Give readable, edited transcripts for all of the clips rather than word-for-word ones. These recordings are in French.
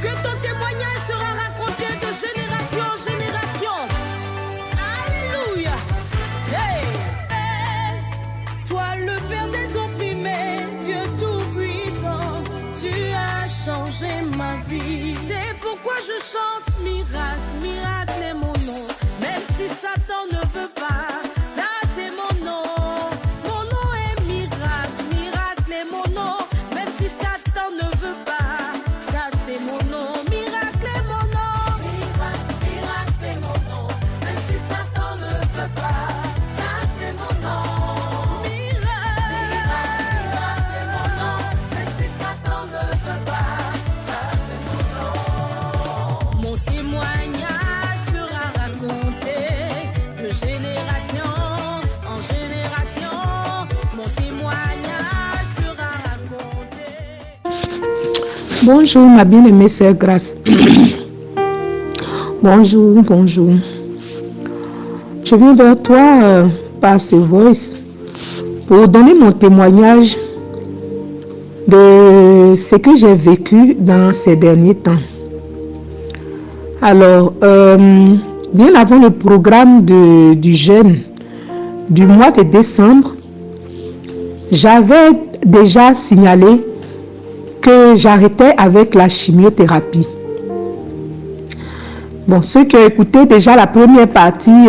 Que ton témoignage sera raconté de génération en génération. Alléluia. Hey. Toi le Père des opprimés, Dieu tout-puissant, tu as changé ma vie. C'est pourquoi je chante miracle, miracle est mon nom. Même si Satan ne veut pas, ça c'est mon nom. Mon nom est miracle, miracle est mon nom. Même si Satan ne veut pas, ça c'est mon nom. Miracle est mon nom. Miracle, miracle est mon nom. Même si Satan ne veut pas, ça c'est mon nom. Bonjour ma bien-aimée sœur Grâce. Bonjour, bonjour. Je viens vers toi par ce voice pour donner mon témoignage de ce que j'ai vécu dans ces derniers temps. Alors, bien avant le programme du jeûne du mois de décembre, j'avais déjà signalé que j'arrêtais avec la chimiothérapie. Bon, ceux qui ont écouté déjà la première partie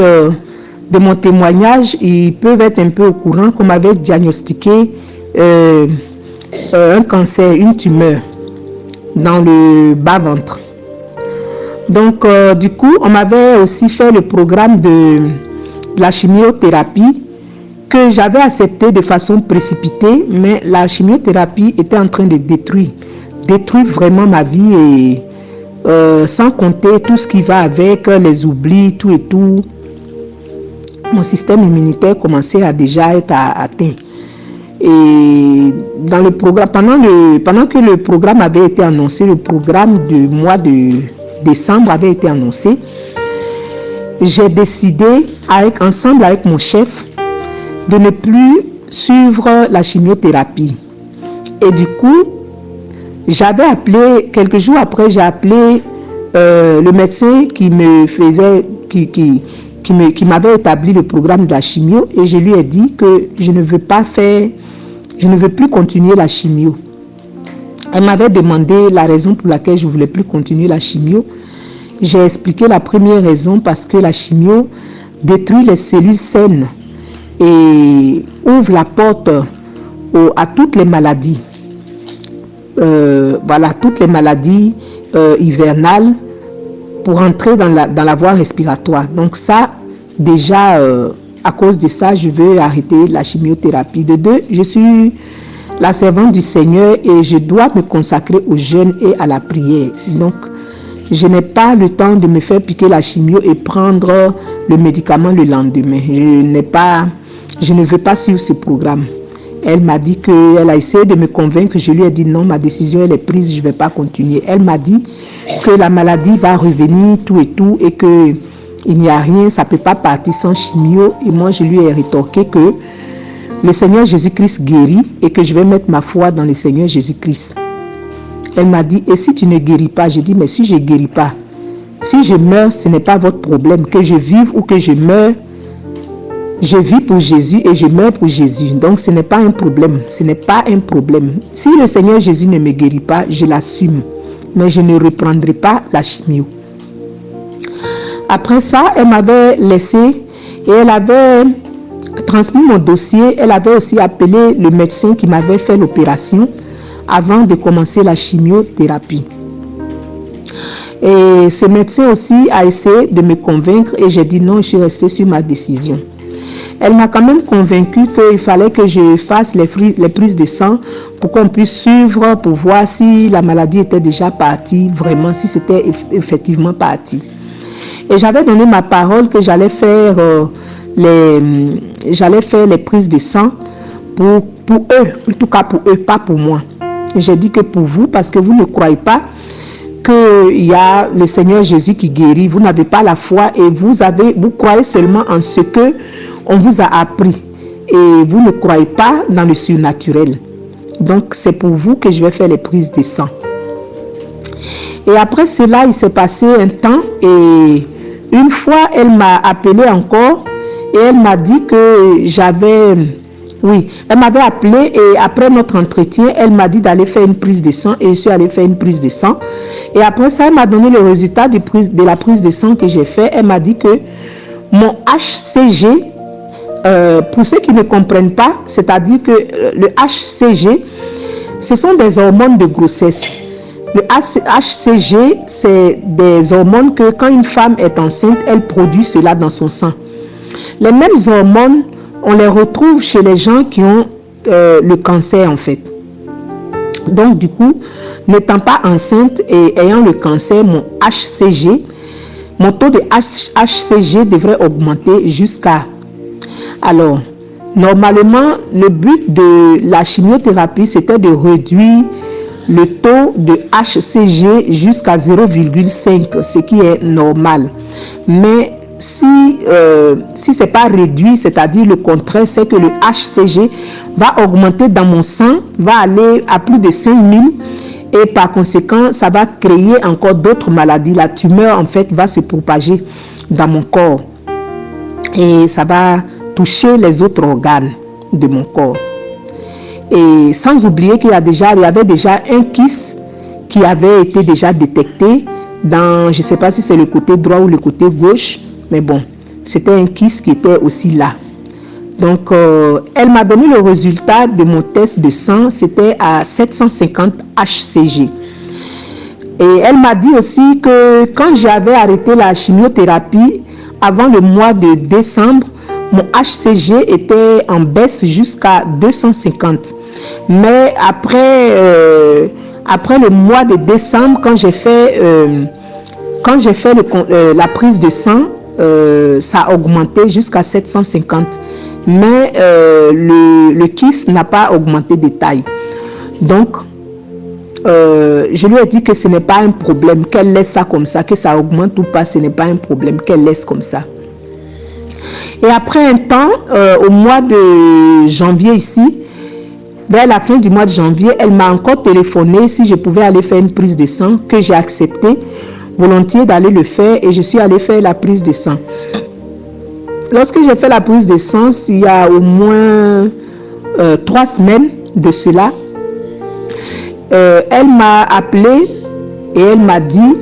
de mon témoignage, ils peuvent être un peu au courant qu'on m'avait diagnostiqué un cancer, une tumeur dans le bas-ventre. Donc, du coup, on m'avait aussi fait le programme de la chimiothérapie que j'avais accepté de façon précipitée, mais la chimiothérapie était en train de détruire vraiment ma vie et sans compter tout ce qui va avec, les oublis, tout et tout. Mon système immunitaire commençait à déjà être atteint. Et dans le programme, pendant que le programme avait été annoncé, le programme du mois de décembre avait été annoncé, j'ai décidé ensemble avec mon chef de ne plus suivre la chimiothérapie. Et du coup, j'avais appelé, quelques jours après, j'ai appelé le médecin qui m'avait établi le programme de la chimio et je lui ai dit que je ne veux plus continuer la chimio. Elle m'avait demandé la raison pour laquelle je ne voulais plus continuer la chimio. J'ai expliqué la première raison parce que la chimio détruit les cellules saines et ouvre la porte à toutes les maladies. Voilà, toutes les maladies hivernales pour entrer dans la voie respiratoire. Donc ça, déjà, à cause de ça, je veux arrêter la chimiothérapie. De deux, je suis la servante du Seigneur et je dois me consacrer au jeûne et à la prière. Donc, je n'ai pas le temps de me faire piquer la chimio et prendre le médicament le lendemain. Je ne veux pas suivre ce programme. Elle m'a dit qu'elle a essayé de me convaincre. Je lui ai dit non, ma décision elle est prise, je ne vais pas continuer. Elle m'a dit que la maladie va revenir, tout et tout, et qu'il n'y a rien, ça ne peut pas partir sans chimio. Et moi, je lui ai rétorqué que le Seigneur Jésus-Christ guérit et que je vais mettre ma foi dans le Seigneur Jésus-Christ. Elle m'a dit, et si tu ne guéris pas? J'ai dit, mais si je ne guéris pas, si je meurs, ce n'est pas votre problème. Que je vive ou que je meure, je vis pour Jésus et je meurs pour Jésus. Donc, ce n'est pas un problème. Ce n'est pas un problème. Si le Seigneur Jésus ne me guérit pas, je l'assume. Mais je ne reprendrai pas la chimio. Après ça, elle m'avait laissé et elle avait transmis mon dossier. Elle avait aussi appelé le médecin qui m'avait fait l'opération avant de commencer la chimiothérapie. Et ce médecin aussi a essayé de me convaincre et j'ai dit non, je suis restée sur ma décision. Elle m'a quand même convaincu qu'il fallait que je fasse les prises de sang pour qu'on puisse suivre, pour voir si la maladie était déjà partie, vraiment, si c'était effectivement parti. Et j'avais donné ma parole que j'allais faire les prises de sang pour eux, en tout cas pour eux, pas pour moi. J'ai dit que pour vous, parce que vous ne croyez pas qu'il y a le Seigneur Jésus qui guérit, vous n'avez pas la foi et vous croyez seulement en ce que on vous a appris et vous ne croyez pas dans le surnaturel. Donc c'est pour vous que je vais faire les prises de sang. Et après cela, il s'est passé un temps et une fois, elle m'a appelé encore et elle m'a dit que elle m'avait appelé et après notre entretien, elle m'a dit d'aller faire une prise de sang et je suis allée faire une prise de sang. Et après ça, elle m'a donné le résultat de la prise de sang que j'ai fait. Elle m'a dit que mon HCG, pour ceux qui ne comprennent pas, c'est-à-dire que le HCG, ce sont des hormones de grossesse. Le HCG, c'est des hormones que quand une femme est enceinte, elle produit cela dans son sang. Les mêmes hormones, on les retrouve chez les gens qui ont le cancer en fait. Donc du coup, n'étant pas enceinte et ayant le cancer, mon taux de HCG devrait augmenter jusqu'à... Alors, normalement, le but de la chimiothérapie, c'était de réduire le taux de HCG jusqu'à 0,5, ce qui est normal. Mais si ce n'est pas réduit, c'est-à-dire le contraire, c'est que le HCG va augmenter dans mon sang, va aller à plus de 5000 et par conséquent, ça va créer encore d'autres maladies. La tumeur, en fait, va se propager dans mon corps et ça va toucher les autres organes de mon corps. Et sans oublier qu'il y avait déjà un kyste qui avait été déjà détecté dans, je ne sais pas si c'est le côté droit ou le côté gauche, mais bon, c'était un kyste qui était aussi là. Donc, elle m'a donné le résultat de mon test de sang, c'était à 750 HCG. Et elle m'a dit aussi que quand j'avais arrêté la chimiothérapie, avant le mois de décembre, mon HCG était en baisse jusqu'à 250. Mais après le mois de décembre, quand j'ai fait la prise de sang, ça a augmenté jusqu'à 750. Mais le kyste n'a pas augmenté de taille. Donc, je lui ai dit que ce n'est pas un problème, qu'elle laisse ça comme ça, que ça augmente ou pas, ce n'est pas un problème, qu'elle laisse comme ça. Et après un temps, au mois de janvier ici, vers la fin du mois de janvier, elle m'a encore téléphoné si je pouvais aller faire une prise de sang, que j'ai accepté volontiers d'aller le faire et je suis allée faire la prise de sang. Lorsque j'ai fait la prise de sang, il y a au moins 3 semaines de cela, elle m'a appelé et elle m'a dit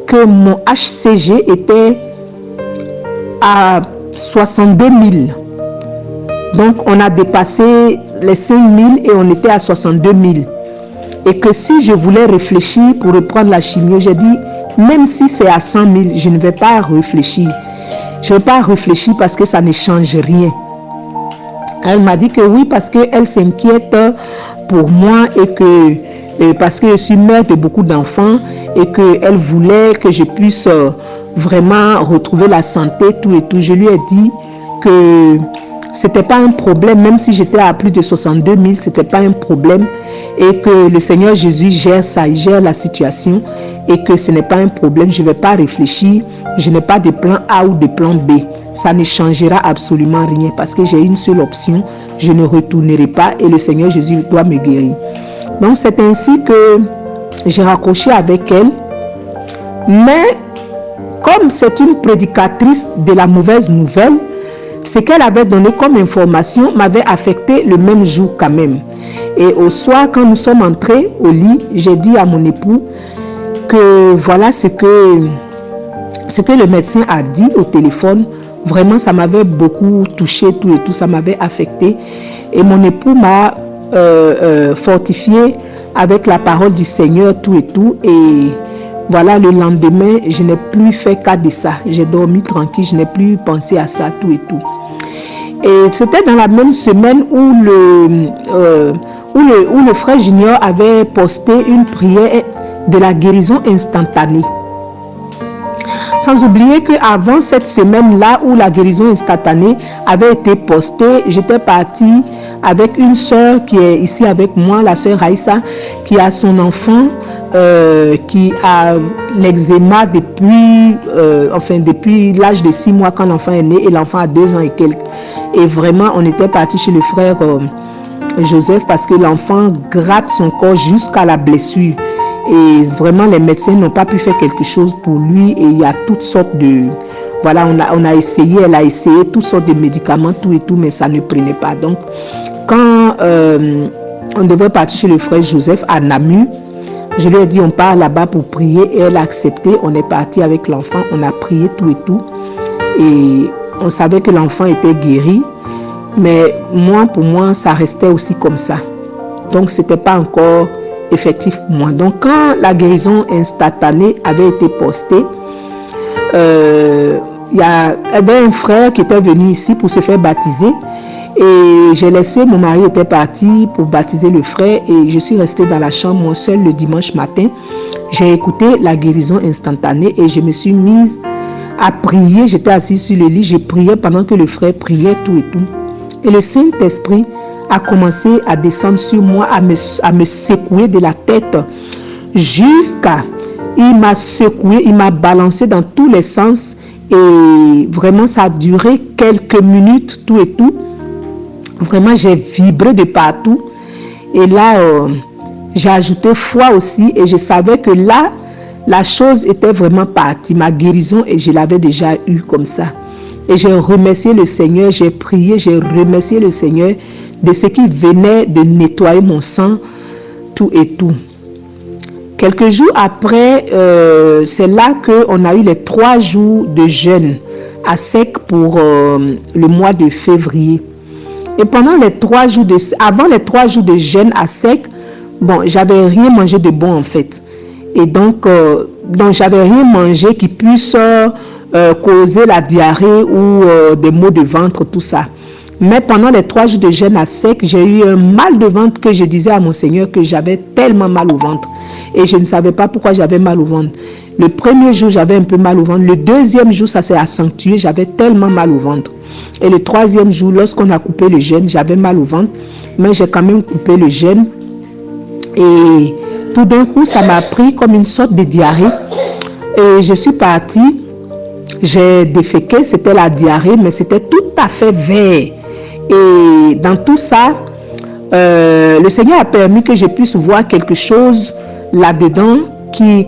que mon HCG était à 62 000. Donc, on a dépassé les 5 000 et on était à 62 000. Et que si je voulais réfléchir pour reprendre la chimio, j'ai dit, même si c'est à 100 000, je ne vais pas réfléchir. Je ne vais pas réfléchir parce que ça ne change rien. Elle m'a dit que oui, parce qu'elle s'inquiète pour moi et parce que je suis mère de beaucoup d'enfants et qu'elle voulait que je puisse vraiment retrouver la santé, tout et tout. Je lui ai dit que c'était pas un problème, même si j'étais à plus de 62 000, c'était pas un problème et que le Seigneur Jésus gère ça, il gère la situation et que ce n'est pas un problème, je ne vais pas réfléchir, je n'ai pas de plan A ou de plan B. Ça ne changera absolument rien parce que j'ai une seule option, je ne retournerai pas et le Seigneur Jésus doit me guérir. Donc c'est ainsi que j'ai raccroché avec elle, mais comme c'est une prédicatrice de la mauvaise nouvelle, ce qu'elle avait donné comme information m'avait affecté le même jour quand même. Et au soir, quand nous sommes entrés au lit, j'ai dit à mon époux que voilà ce que le médecin a dit au téléphone. Vraiment, ça m'avait beaucoup touché, tout et tout, ça m'avait affecté. Et mon époux m'a fortifié avec la parole du Seigneur, tout et tout. Et voilà, le lendemain, je n'ai plus fait cas de ça. J'ai dormi tranquille, je n'ai plus pensé à ça, tout et tout. Et c'était dans la même semaine où le frère Junior avait posté une prière de la guérison instantanée. Sans oublier qu'avant cette semaine-là où la guérison instantanée avait été postée, j'étais partie avec une soeur qui est ici avec moi, la soeur Raïssa, qui a son enfant, qui a l'eczéma depuis l'âge de 6 mois quand l'enfant est né et l'enfant a 2 ans et quelques. Et vraiment, on était parti chez le frère Joseph parce que l'enfant gratte son corps jusqu'à la blessure. Et vraiment, les médecins n'ont pas pu faire quelque chose pour lui. Et il y a toutes sortes de... Voilà, on a essayé, elle a essayé toutes sortes de médicaments, tout et tout, mais ça ne prenait pas. Donc, quand on devait partir chez le frère Joseph à Namur, je lui ai dit, on part là-bas pour prier. Et elle a accepté. On est parti avec l'enfant. On a prié tout et tout. Et on savait que l'enfant était guéri. Mais moi, pour moi, ça restait aussi comme ça. Donc, ce n'était pas encore effectif pour moi. Donc, quand la guérison instantanée avait été postée, il y avait un frère qui était venu ici pour se faire baptiser. Et j'ai laissé, mon mari était parti pour baptiser le frère. Et je suis restée dans la chambre, moi seule, le dimanche matin. J'ai écouté la guérison instantanée et je me suis mise à prier. J'étais assise sur le lit, je priais pendant que le frère priait, tout et tout. Et le Saint-Esprit a commencé à descendre sur moi, à me secouer de la tête jusqu'à... Il m'a secoué, il m'a balancé dans tous les sens. Et vraiment, ça a duré quelques minutes, tout et tout. Vraiment, j'ai vibré de partout. Et là, j'ai ajouté foi aussi. Et je savais que là, la chose était vraiment partie. Ma guérison, et je l'avais déjà eue comme ça. Et j'ai remercié le Seigneur, j'ai prié, j'ai remercié le Seigneur de ce qui venait de nettoyer mon sang, tout et tout. Quelques jours après, c'est là qu'on a eu les 3 jours de jeûne à sec pour le mois de février. Et pendant les 3 jours avant les 3 jours de jeûne à sec, bon, j'avais rien mangé de bon en fait. Et donc j'avais rien mangé qui puisse causer la diarrhée ou des maux de ventre, tout ça. Mais pendant les 3 jours de jeûne à sec, j'ai eu un mal de ventre que je disais à mon Seigneur que j'avais tellement mal au ventre. Et je ne savais pas pourquoi j'avais mal au ventre. Le premier jour, j'avais un peu mal au ventre. Le deuxième jour, ça s'est accentué. J'avais tellement mal au ventre. Et le troisième jour, lorsqu'on a coupé le jeûne, j'avais mal au ventre. Mais j'ai quand même coupé le jeûne. Et tout d'un coup, ça m'a pris comme une sorte de diarrhée. Et je suis partie. J'ai déféqué. C'était la diarrhée, mais c'était tout à fait vert. Et dans tout ça, le Seigneur a permis que je puisse voir quelque chose là-dedans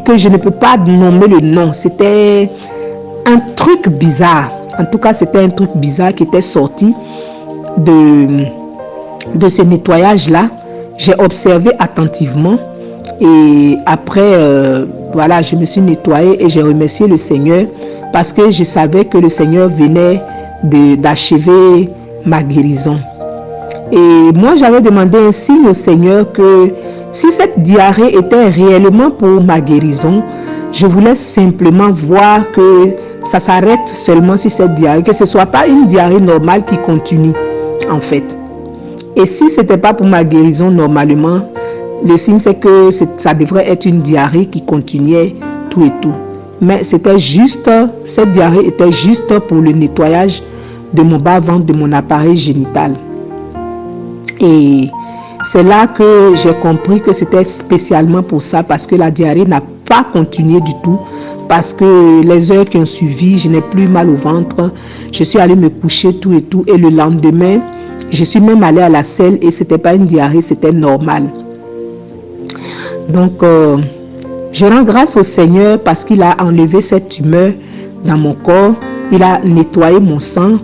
que je ne peux pas nommer le nom. C'était un truc bizarre. En tout cas, c'était un truc bizarre qui était sorti de ce nettoyage-là. J'ai observé attentivement et après, voilà, je me suis nettoyée et j'ai remercié le Seigneur parce que je savais que le Seigneur venait d'achever ma guérison. Et moi, j'avais demandé un signe au Seigneur que si cette diarrhée était réellement pour ma guérison, je voulais simplement voir que ça s'arrête seulement sur cette diarrhée, que ce ne soit pas une diarrhée normale qui continue, en fait. Et si ce n'était pas pour ma guérison normalement, le signe c'est que ça devrait être une diarrhée qui continuait tout et tout. Mais c'était juste, cette diarrhée était juste pour le nettoyage de mon bas-ventre, de mon appareil génital. Et c'est là que j'ai compris que c'était spécialement pour ça, parce que la diarrhée n'a pas continué du tout. Parce que les heures qui ont suivi, je n'ai plus mal au ventre. Je suis allée me coucher tout et tout. Et le lendemain, je suis même allée à la selle et ce n'était pas une diarrhée, c'était normal. Donc, je rends grâce au Seigneur parce qu'il a enlevé cette tumeur dans mon corps. Il a nettoyé mon sang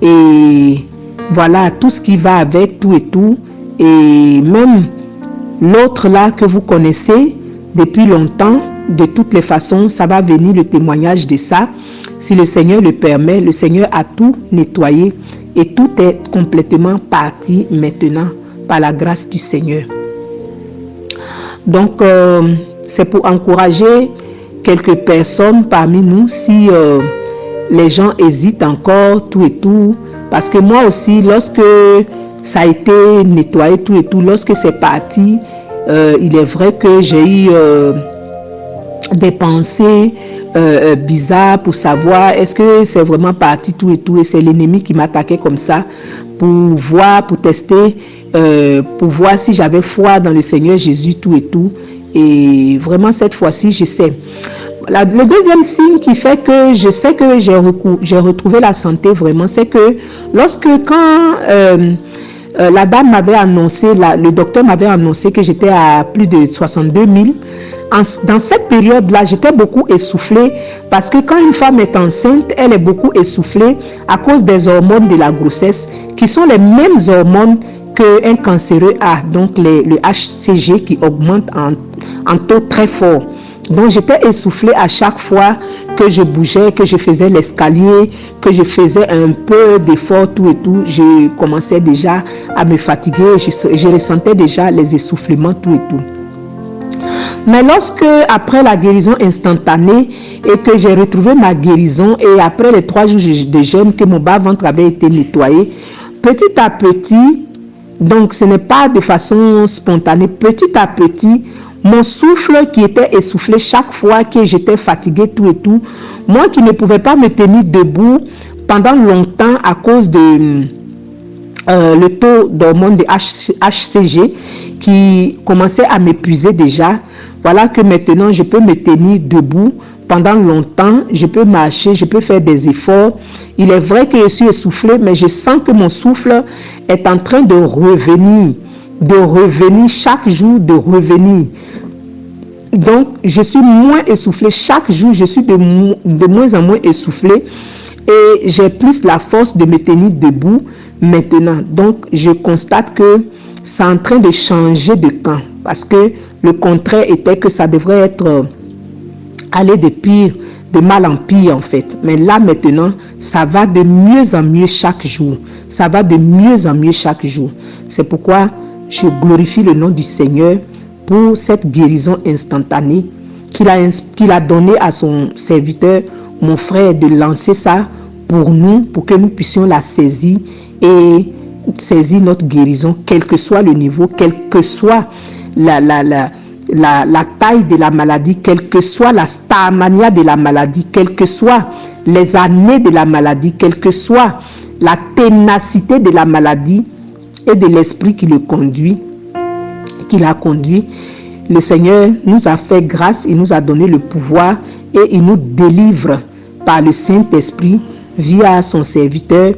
et voilà tout ce qui va avec, tout et tout. Et même l'autre là que vous connaissez depuis longtemps, de toutes les façons, ça va venir le témoignage de ça. Si le Seigneur le permet, le Seigneur a tout nettoyé et tout est complètement parti maintenant par la grâce du Seigneur. Donc, c'est pour encourager quelques personnes parmi nous si les gens hésitent encore, tout et tout. Parce que moi aussi, lorsque ça a été nettoyé, tout et tout, lorsque c'est parti, il est vrai que j'ai eu des pensées bizarres pour savoir est-ce que c'est vraiment parti, tout et tout. Et c'est l'ennemi qui m'attaquait comme ça pour voir, pour tester, pour voir si j'avais foi dans le Seigneur Jésus, tout et tout. Et vraiment, cette fois-ci, je sais. Le deuxième signe qui fait que je sais que j'ai retrouvé la santé vraiment, c'est que quand la dame m'avait annoncé, le docteur m'avait annoncé que j'étais à plus de 62 000, Dans cette période-là, j'étais beaucoup essoufflée parce que quand une femme est enceinte, elle est beaucoup essoufflée à cause des hormones de la grossesse qui sont les mêmes hormones qu'un cancéreux a, donc le HCG qui augmente en taux très fort. Donc j'étais essoufflée à chaque fois que je bougeais, que je faisais l'escalier, que je faisais un peu d'effort, tout et tout. Je commençais déjà à me fatiguer, je ressentais déjà les essoufflements, tout et tout. Mais lorsque, après la guérison instantanée et que j'ai retrouvé ma guérison et après les 3 jours de jeûne que mon bas-ventre avait été nettoyé, petit à petit, donc ce n'est pas de façon spontanée, petit à petit, mon souffle qui était essoufflé chaque fois que j'étais fatiguée, tout et tout, moi qui ne pouvais pas me tenir debout pendant longtemps à cause de le taux d'hormones de HCG qui commençait à m'épuiser déjà. Voilà que maintenant je peux me tenir debout pendant longtemps, je peux marcher, je peux faire des efforts. Il est vrai que je suis essoufflée, mais je sens que mon souffle est en train de revenir chaque jour, de revenir. Donc, je suis moins essoufflée chaque jour, je suis de moins en moins essoufflée et j'ai plus la force de me tenir debout maintenant. Donc, je constate que c'est en train de changer de camp parce que le contraire était que ça devrait être aller de pire, de mal en pire en fait. Mais là maintenant, ça va de mieux en mieux chaque jour. Ça va de mieux en mieux chaque jour. C'est pourquoi je glorifie le nom du Seigneur pour cette guérison instantanée qu'il a donné à son serviteur, mon frère, de lancer ça pour nous, pour que nous puissions la saisir et saisir notre guérison, quel que soit le niveau, quelle que soit la taille de la maladie, quelle que soit la starmania de la maladie, quelles que soient les années de la maladie, quelle que soit la ténacité de la maladie et de l'esprit qui le conduit, qui l'a conduit. Le Seigneur nous a fait grâce, il nous a donné le pouvoir et il nous délivre par le Saint-Esprit via son serviteur,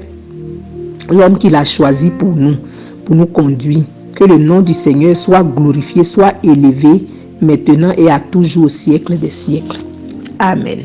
l'homme qu'il a choisi pour nous conduire. Que le nom du Seigneur soit glorifié, soit élevé, maintenant et à toujours au siècle des siècles. Amen.